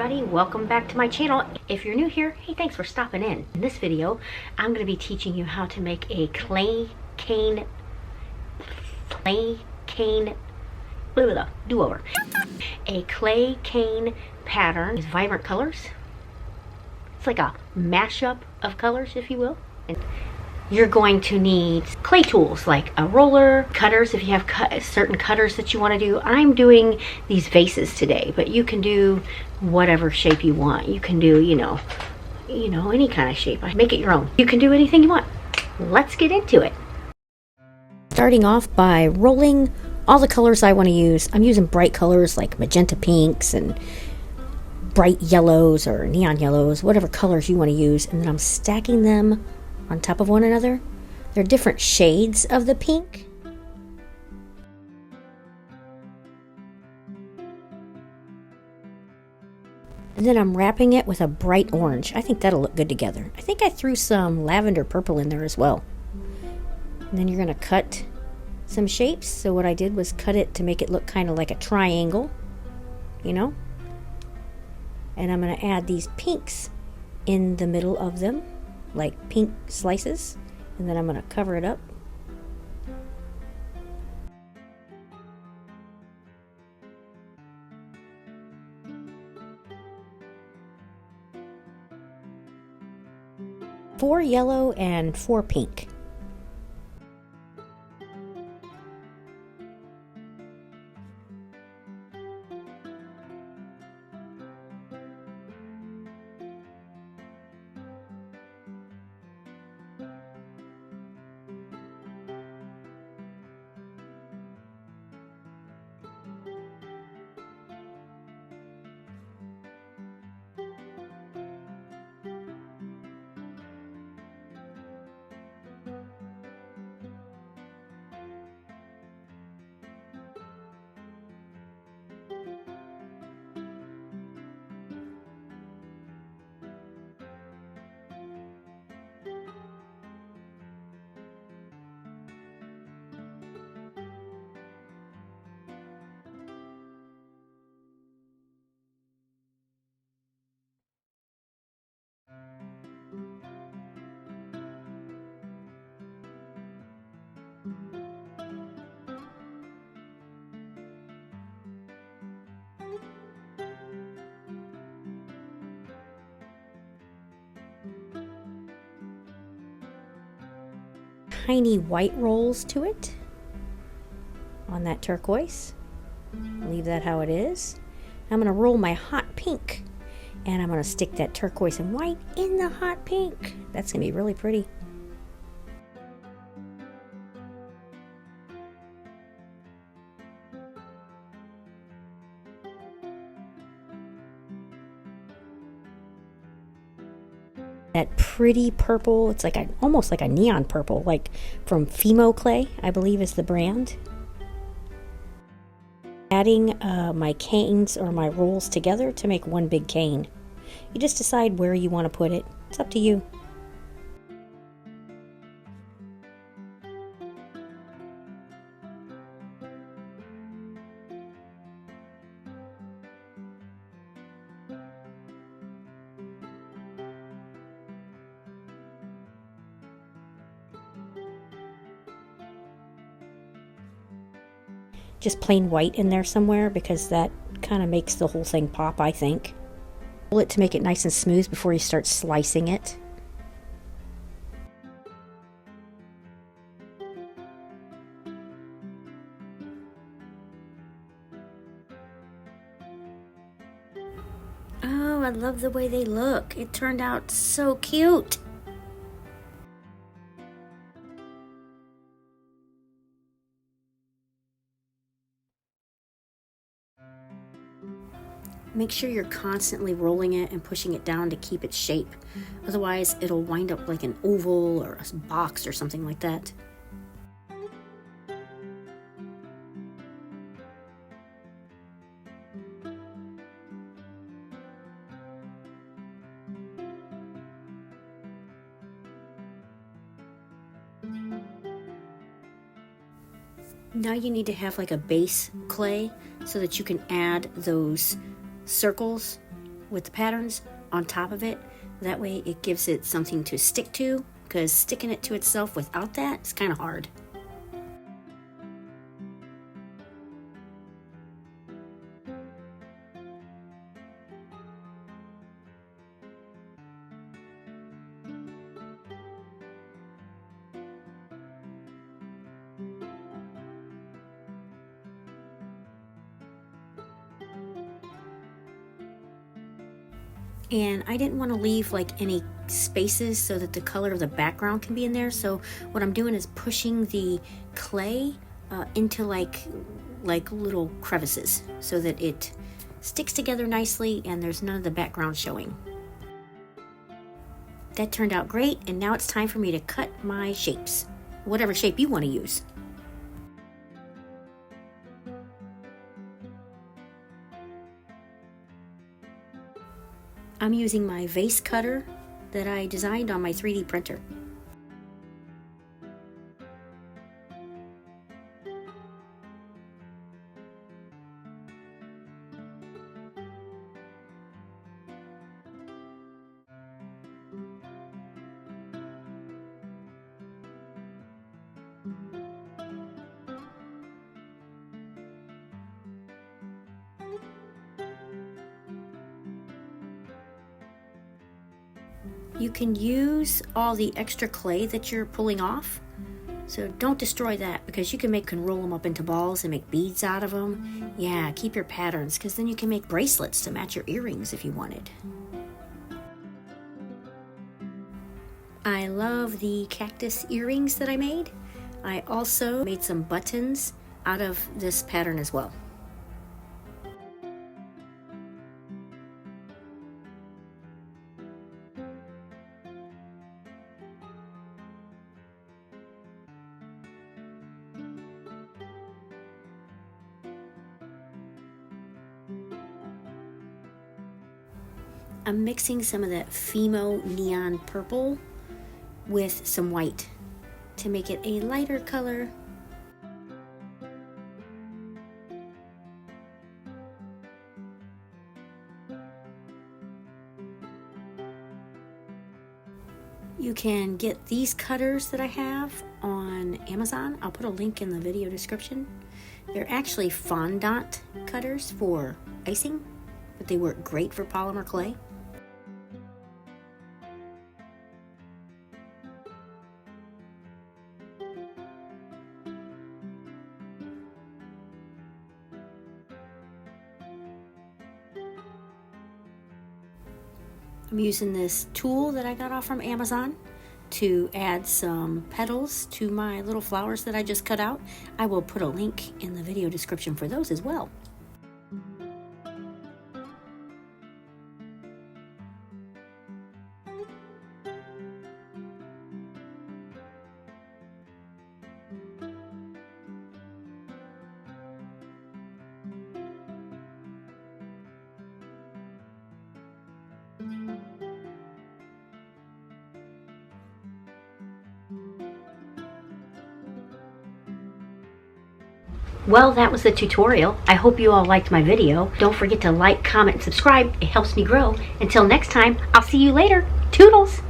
everybody, welcome back to my channel. If you're new here, hey, thanks for stopping in. In this video, I'm going to be teaching you how to make a clay cane, do-over. A clay cane pattern is vibrant colors. It's like a mashup of colors, if you will. And you're going to need clay tools like a roller, cutters if you have certain cutters that you want to do. I'm doing these vases today, but you can do whatever shape you want. You can do, you know, any kind of shape. Make it your own. You can do anything you want. Let's get into it. Starting off by rolling all the colors I want to use. I'm using bright colors like magenta pinks and bright yellows or neon yellows, whatever colors you want to use, and then I'm stacking them on top of one another. They're different shades of the pink. And then I'm wrapping it with a bright orange. I think that'll look good together. I think I threw some lavender purple in there as well. And then you're going to cut some shapes. So what I did was cut it to make it look kind of like a triangle, you know. And I'm going to add these pinks in the middle of them, like pink slices, and then I'm going to cover it up. Four yellow and 4 pink. Tiny white rolls to it on that turquoise. Leave that how it is. I'm going to roll my hot pink, and I'm going to stick that turquoise and white in the hot pink. That's going to be really pretty. That pretty purple, it's like almost like a neon purple, like from Fimo clay, I believe is the brand. Adding my canes or my rolls together to make one big cane. You just decide where you want to put it. It's up to you. Just plain white in there somewhere because that kind of makes the whole thing pop, I think. Roll it to make it nice and smooth before you start slicing it. Oh, I love the way they look. It turned out so cute. Make sure you're constantly rolling it and pushing it down to keep its shape. Otherwise, it'll wind up like an oval or a box or something like that. Now you need to have like a base clay so that you can add those circles with the patterns on top of it. That way it gives it something to stick to, because sticking it to itself without that is kind of hard. And I didn't want to leave like any spaces so that the color of the background can be in there. So what I'm doing is pushing the clay into like little crevices so that it sticks together nicely and there's none of the background showing. That turned out great, and now it's time for me to cut my shapes, whatever shape you want to use. I'm using my vase cutter that I designed on my 3D printer. You can use all the extra clay that you're pulling off, so don't destroy that, because you can roll them up into balls and make beads out of them. Yeah, keep your patterns, because then you can make bracelets to match your earrings if you wanted. I love the cactus earrings that I made. I also made some buttons out of this pattern as well. I'm mixing some of that Fimo neon purple with some white to make it a lighter color. You can get these cutters that I have on Amazon. I'll put a link in the video description. They're actually fondant cutters for icing, but they work great for polymer clay. I'm using this tool that I got off from Amazon to add some petals to my little flowers that I just cut out. I will put a link in the video description for those as well. Well, that was the tutorial. I hope you all liked my video. Don't forget to like, comment, and subscribe. It helps me grow. Until next time, I'll see you later. Toodles!